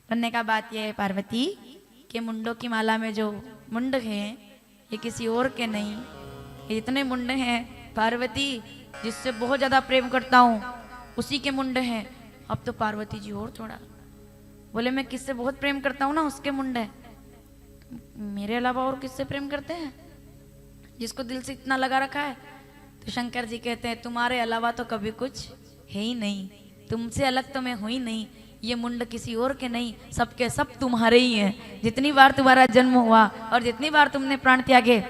बनने का बात यह है पार्वती कि मुंडों की माला में जो मुंड हैं ये किसी और के नहीं, ये इतने मुंड हैं पार्वती जिससे बहुत ज्यादा प्रेम करता हूँ उसी के मुंड हैं। अब तो पार्वती जी और थोड़ा बोले मैं किससे बहुत प्रेम करता हूँ ना उसके मुंड है, मेरे अलावा और किससे प्रेम करते हैं जिसको दिल से इतना लगा रखा है। तो शंकर जी कहते हैं तुम्हारे अलावा तो कभी कुछ है ही नहीं, तुमसे अलग तो मैं हुई नहीं, ये मुंड किसी और के नहीं, सबके सब तुम्हारे ही हैं। जितनी बार तुम्हारा जन्म हुआ और जितनी बार तुमने प्राण त्यागे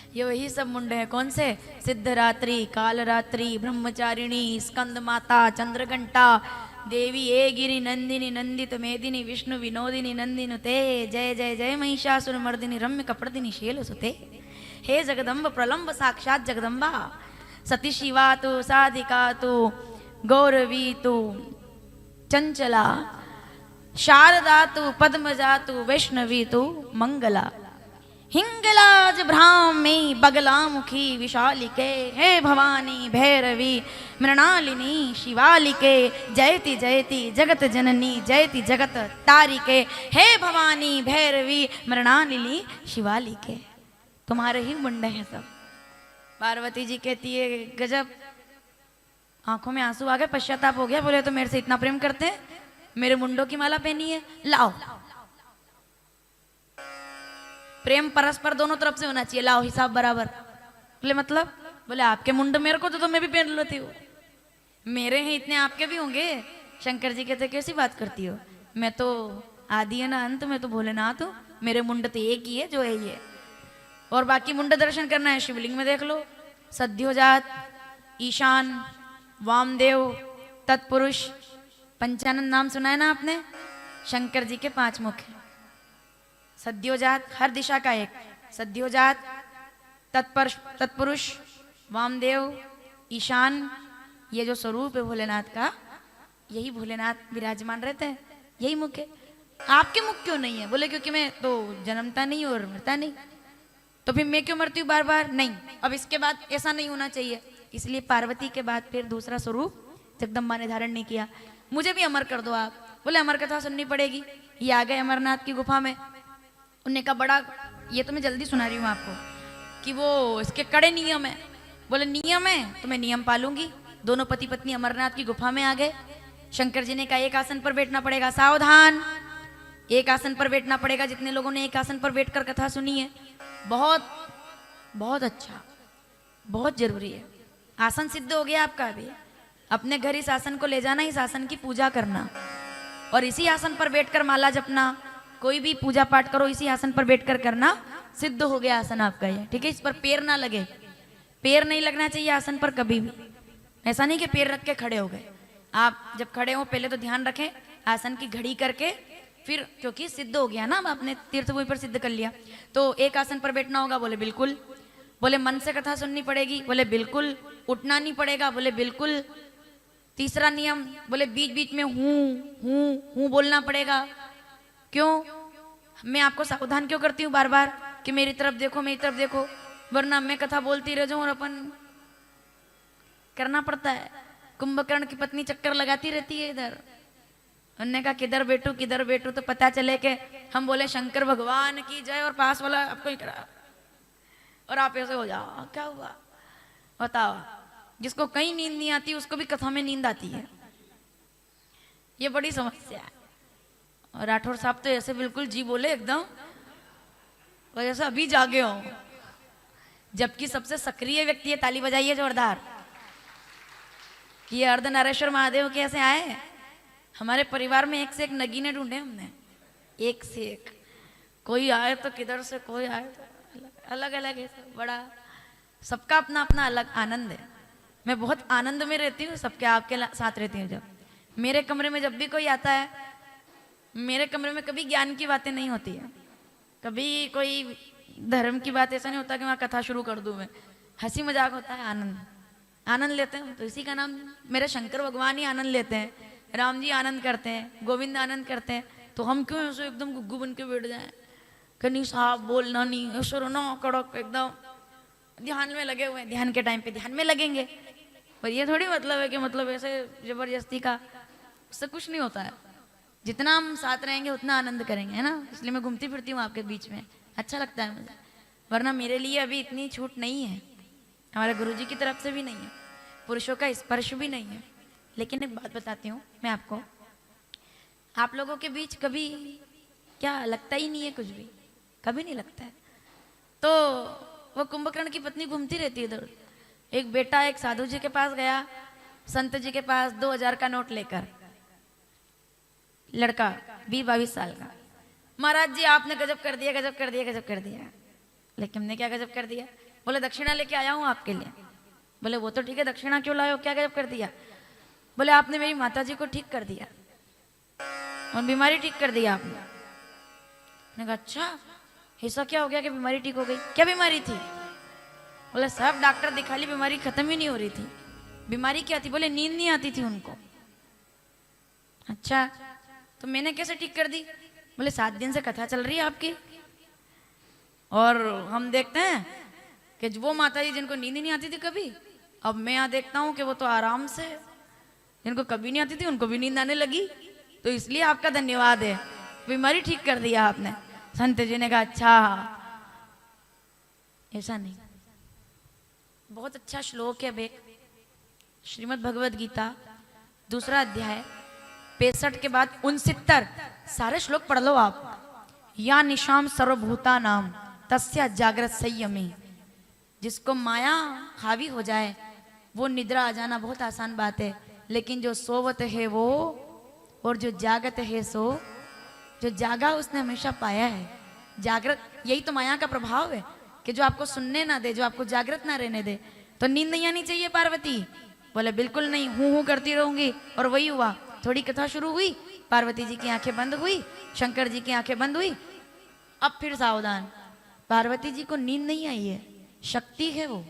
ये वही सब मुंड है। कौन से? सिद्धरात्रि, कालरात्रि, ब्रह्मचारिणी, स्कंद माता, चंद्रघंटा देवी, ए गिरी नंदिनी, नंदित मेदिनी, विष्णु विनोदिनी, नंदिनुते, जय जय जय महिषासुर मर्दिनी, रम्य कपर्दिनी शैल सुते। हे जगदम्ब प्रलंब साक्षात जगदम्बा, सती शिवा तु साधिका तु गौरवी तु चंचला, शारदा तु पद्मजा तु वैष्णवी तु मंगला, हिंगलाज भ्रामी बगलामुखी विशालिके, हे भवानी भैरवी मृणालिनी शिवालिके, जयति जयति जगत जननी जयति जगत तारिके, हे भवानी भैरवी मृणालिनी शिवालिके। तुम्हारे ही मुंड हैं सब। पार्वती जी कहती है गजब, आंखों में आंसू आ गए, पश्चाताप हो गया। बोले तो मेरे से इतना प्रेम करते हैं, मेरे मुंडों की माला पहनी है, लाओ। प्रेम परस्पर दोनों तरफ से होना चाहिए, लाओ हिसाब बराबर। बोले मतलब? बोले आपके मुंड मेरे को तो मैं भी पहन लेती हूँ, मेरे हैं इतने आपके भी होंगे। शंकर जी कहते कैसी बात करती हो, मैं तो आदि है ना अंत, मैं तो भोलेनाथ हूँ, मेरे मुंड तो एक ही है जो है ये, और बाकी मुंड दर्शन करना है शिवलिंग में देख लो। सद्योजात, ईशान, वामदेव, तत्पुरुष, पंचानन नाम सुना है ना आपने? शंकर जी के 5 मुख हैं। सद्योजात हर दिशा का एक, सद्योजात, तत्पुरुष, वामदेव, ईशान, ये जो स्वरूप है भोलेनाथ का, यही भोलेनाथ विराजमान रहते हैं, यही मुख है। आपके मुख क्यों नहीं है? बोले क्योंकि मैं तो जन्मता नहीं और मरता नहीं, तो फिर मैं क्यों मरती हूँ बार बार? नहीं, अब इसके बाद ऐसा नहीं होना चाहिए, इसलिए पार्वती के बाद फिर दूसरा स्वरूप जगदम्बा ने धारण नहीं किया। मुझे भी अमर कर दो आप। बोले अमर कथा सुननी पड़ेगी। ये आ गए अमरनाथ की गुफा में, उनने कहा बड़ा, ये तो मैं जल्दी सुना रही हूँ आपको कि वो इसके कड़े नियम है। बोले नियम है तो मैं नियम पालूंगी। दोनों पति पत्नी अमरनाथ की गुफा में आ गए। शंकर जी ने कहा एक आसन पर बैठना पड़ेगा, सावधान, एक आसन पर बैठना पड़ेगा। जितने लोगों ने एक आसन पर बैठकर कथा सुनी है, बहुत बहुत अच्छा, बहुत जरूरी है। आसन सिद्ध हो गया आपका, अभी अपने घर इस आसन को ले जाना, इस आसन की पूजा करना और इसी आसन पर बैठकर माला जपना। कोई भी पूजा पाठ करो इसी आसन पर बैठकर करना, सिद्ध हो गया आसन आपका ये, ठीक है। इस पर पैर ना लगे, पैर नहीं लगना चाहिए आसन पर कभी भी। ऐसा नहीं कि पैर रख के खड़े हो गए। आप जब खड़े हो पहले तो ध्यान रखें आसन की घड़ी करके, फिर क्योंकि सिद्ध हो गया ना, आपने तीर्थभूमि पर सिद्ध कर लिया, तो एक आसन पर बैठना होगा। बोले बिल्कुल। बोले मन से कथा सुननी पड़ेगी। बोले बिल्कुल। उठना नहीं पड़ेगा। बोले बिल्कुल। तीसरा नियम, बोले बीच बीच में हूँ बोलना पड़ेगा। क्यों? मैं आपको सावधान क्यों करती हूँ बार बार कि मेरी तरफ देखो, मेरी तरफ देखो, वरना मैं कथा बोलती रह जाऊं और अपन करना पड़ता है। कुंभकर्ण की पत्नी चक्कर लगाती रहती है इधर, उन्होंने कहा किधर बैठू, तो पता चले कि हम बोले शंकर भगवान की जय और पास वाला आपको ही करा और आप ऐसे हो जाओ, क्या हुआ बताओ। जिसको कहीं नींद नहीं आती उसको भी कथा में नींद आती है, ये बड़ी समस्या है। और राठौर साहब तो ऐसे बिल्कुल जी बोले एकदम, और जैसे अभी जागे हो, जबकि सबसे सक्रिय व्यक्ति है। ताली बजाइए जोरदार। ये अर्धनारेश्वर महादेव कैसे आए? हमारे परिवार में एक से एक नगीने ढूंढे हमने, एक से एक। कोई आए तो किधर से, कोई आए तो अलग अलग है। बड़ा सबका अपना अपना अलग आनंद है। मैं बहुत आनंद में रहती हूँ, सबके आपके साथ रहती हूँ। जब मेरे कमरे में जब भी कोई आता है, मेरे कमरे में कभी ज्ञान की बातें नहीं होती है, कभी कोई धर्म की बात, ऐसा नहीं होता कि वहाँ कथा शुरू कर दूँ मैं। हंसी मजाक होता है, आनंद लेते हैं। तो इसी का नाम मेरे शंकर भगवान ही आनंद लेते हैं, राम जी आनंद करते हैं, गोविंद आनंद करते हैं। तो हम क्यों ऐसे एकदम गुग्गू बन के बैठ जाए, कहीं साहब बोलना नहीं, ऐसे रोना कड़क एकदम ध्यान में लगे हुए हैं। ध्यान के टाइम पे ध्यान में लगेंगे, पर ये थोड़ी मतलब है कि मतलब ऐसे जबरदस्ती का, उससे कुछ नहीं होता है। जितना हम साथ रहेंगे उतना आनंद करेंगे, है ना। इसलिए मैं घूमती फिरती हूँ आपके बीच में, अच्छा लगता है मुझे। वरना मेरे लिए अभी इतनी छूट नहीं है, हमारे गुरुजी की तरफ से भी नहीं है, पुरुषों का स्पर्श भी नहीं है। लेकिन एक बात बताती हूँ मैं आपको, आप लोगों के बीच कभी क्या लगता ही नहीं है, कुछ भी कभी नहीं लगता है। तो वो कुंभकर्ण की पत्नी घूमती रहती है इधर। एक बेटा एक साधु जी के पास गया, संत जी के पास 2000 का नोट लेकर, लड़का 20-22 साल का। महाराज जी आपने गजब कर दिया, गजब कर दिया, गजब कर दिया। लेकिन हमने क्या गजब कर दिया? बोले दक्षिणा लेके आया हूँ आपके लिए। बोले वो तो ठीक है, दक्षिणा क्यों लाए हो, क्या गजब कर दिया? बोले आपने मेरी माता जी को ठीक कर दिया और बीमारी ठीक कर दिया आपने। मैंने कहा अच्छा ऐसा क्या हो गया कि बीमारी ठीक हो गई? क्या बीमारी थी? बोले सब डॉक्टर दिखा ली, बीमारी खत्म ही नहीं हो रही थी। बीमारी क्या थी? बोले नींद नहीं आती थी उनको। अच्छा तो मैंने कैसे ठीक कर दी? बोले 7 दिन से कथा चल रही है आपकी, और हम देखते हैं कि वो माता जी जिनको नींद ही नहीं आती थी कभी, अब मैं यहाँ देखता हूँ कि वो तो आराम से, जिनको कभी नहीं आती थी उनको भी नींद आने लगी। तो इसलिए आपका धन्यवाद है, बीमारी ठीक कर दिया आपने। संत जी ने कहा अच्छा ऐसा नहीं। बहुत अच्छा श्लोक है बेक, श्रीमद् भगवद गीता 2 अध्याय 65 के बाद 69 सारे श्लोक पढ़ लो आप। या निशाम सर्वभूता नाम तस्या जागृत संयमी। जिसको माया हावी हो जाए वो निद्रा आ जाना बहुत आसान बात है, लेकिन जो सोवत है वो और जो जागत है सो, जो जागा उसने हमेशा पाया है। जागृत यही तो माया का प्रभाव है कि जो आपको सुनने ना दे, जो आपको जागृत ना रहने दे। तो नींद नहीं आनी चाहिए पार्वती? बोले बिल्कुल नहीं, हूं करती रहूंगी। और वही हुआ, थोड़ी कथा शुरू हुई, पार्वती जी की आंखें बंद हुई, शंकर जी की आंखें बंद हुई। अब फिर सावधान, पार्वती जी को नींद नहीं आई है, शक्ति है वो,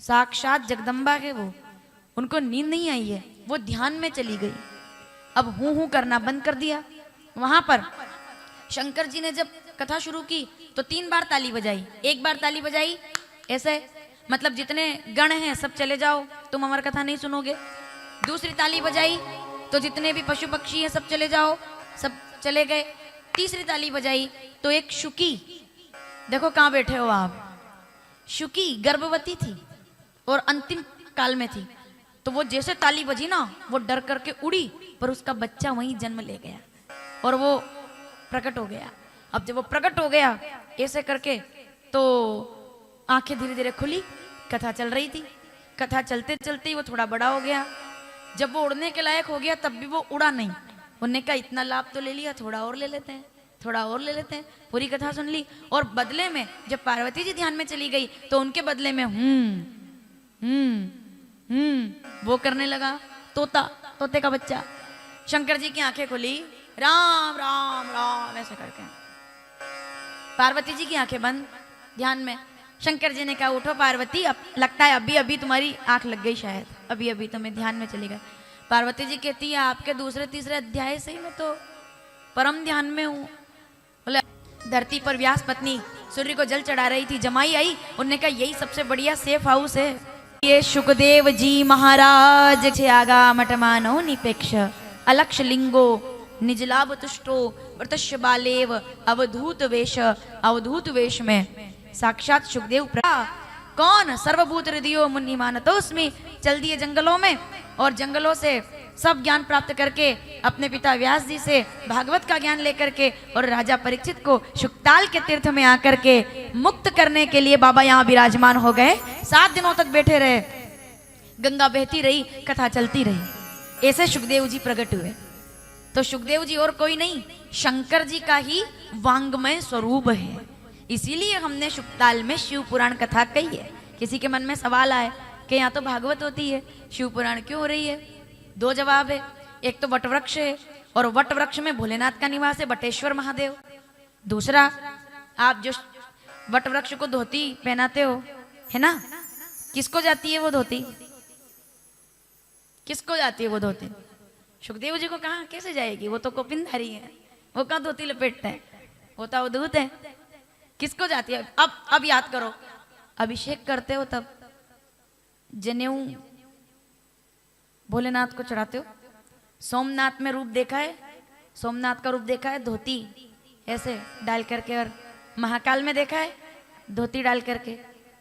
साक्षात जगदम्बा है वो, उनको नींद नहीं आई है, वो ध्यान में चली गई। अब हूं करना बंद कर दिया। वहां पर शंकर जी ने जब कथा शुरू की तो 3 बार ताली बजाई। एक बार ताली बजाई ऐसे, मतलब जितने गण हैं सब चले जाओ, तुम अमर कथा नहीं सुनोगे। दूसरी ताली बजाई तो जितने भी पशु पक्षी हैं सब चले जाओ, सब चले गए। तीसरी ताली बजाई तो एक शुकी, देखो कहाँ बैठे हो आप, शुकी गर्भवती थी और अंतिम काल में थी। तो वो जैसे ताली बजी ना, वो डर करके उड़ी, पर उसका बच्चा वहीं जन्म ले गया और वो प्रकट हो गया। अब जब वो प्रकट हो गया ऐसे करके, तो आंखें धीरे धीरे खुली, कथा चल रही थी। कथा चलते चलते ही वो थोड़ा बड़ा हो गया। जब वो उड़ने के लायक हो गया तब भी वो उड़ा नहीं। उन्होंने कहा इतना लाभ तो ले लिया, थोड़ा और ले लेते हैं, थोड़ा और ले लेते हैं। पूरी कथा सुन ली और बदले में जब पार्वती जी ध्यान में चली गई तो उनके बदले में वो करने लगा, तोता, तोते का बच्चा। शंकर जी की आंखें खुली, राम राम राम ऐसे करके। पार्वती जी की आंखें बंद ध्यान में। शंकर जी ने कहा उठो पार्वती, अब लगता है अभी अभी तुम्हारी आंख लग गई, शायद अभी अभी तुम्हें ध्यान में चली गई। पार्वती जी कहती है आपके 2-3 अध्याय से ही मैं तो परम ध्यान में हूँ। बोले धरती पर व्यास पत्नी सूर्य को जल चढ़ा रही थी, जमाई आई, उनने कहा यही सबसे बढ़िया सेफ हाउस है। ये सुखदेव जी महाराज छे आगा मटमानो निपेक्ष अलक्ष लिंगो निजलाभ तुष्टो व्रतश्य बालेव अवधूत वेश में साक्षात सुखदेव कौन सर्वभूत हृदयो मुनि मानतोस्मि। चल दिए जंगलों में और जंगलों से सब ज्ञान प्राप्त करके अपने पिता व्यास जी से भागवत का ज्ञान लेकर के और राजा परीक्षित को शुक्ताल के तीर्थ में आकर के मुक्त करने के लिए बाबा यहाँ विराजमान हो गए। 7 दिनों तक बैठे रहे, गंगा बहती रही, कथा चलती रही। ऐसे सुखदेव जी प्रकट हुए। तो सुखदेव जी और कोई नहीं, शंकर जी का ही वांग्मय स्वरूप है। इसीलिए हमने शुक्ताल में शिव पुराण कथा कही है। किसी के मन में सवाल आए कि यहाँ तो भागवत होती है, शिव पुराण क्यों हो रही है? 2 जवाब है। एक तो वटवृक्ष है और वटवृक्ष में भोलेनाथ का निवास है, बटेश्वर महादेव। दूसरा, आप जो वटवृक्ष को धोती पहनाते हो, है ना, किसको जाती है वो धोती? किसको जाती है वो धोती? सुखदेव जी को कहाँ कैसे जाएगी? वो तो कोपिनधारी है, वो कहाँ धोती लपेटते हैं, वो तो अवधूत है। किसको जाती है? अब याद करो, अभिषेक करते हो तब जनेऊ भोलेनाथ को चढ़ाते हो। सोमनाथ में रूप देखा है, सोमनाथ का रूप देखा है धोती ऐसे डाल करके, और महाकाल में देखा है धोती डाल करके,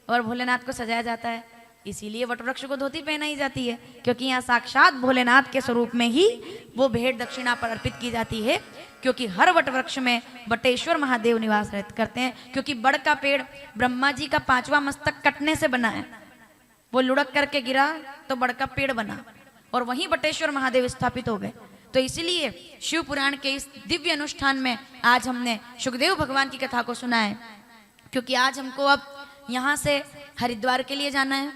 और भोलेनाथ को सजाया जाता है। इसीलिए वटवृक्ष को धोती पहनाई जाती है, क्योंकि यहाँ साक्षात भोलेनाथ के स्वरूप में ही वो भेंट दक्षिणा पर अर्पित की जाती है। क्योंकि हर वटवृक्ष में बटेश्वर महादेव निवास करते हैं, क्योंकि बड़ का पेड़ ब्रह्मा जी का 5वां मस्तक कटने से बना है। वो लुढ़क करके गिरा तो बड़ का पेड़ बना, और वहीं बटेश्वर महादेव स्थापित हो गए। तो इसलिए शिव पुराण के इस दिव्य अनुष्ठान में आज हमने सुखदेव भगवान की कथा को सुना है। क्योंकि आज हमको अब यहाँ से हरिद्वार के लिए जाना है।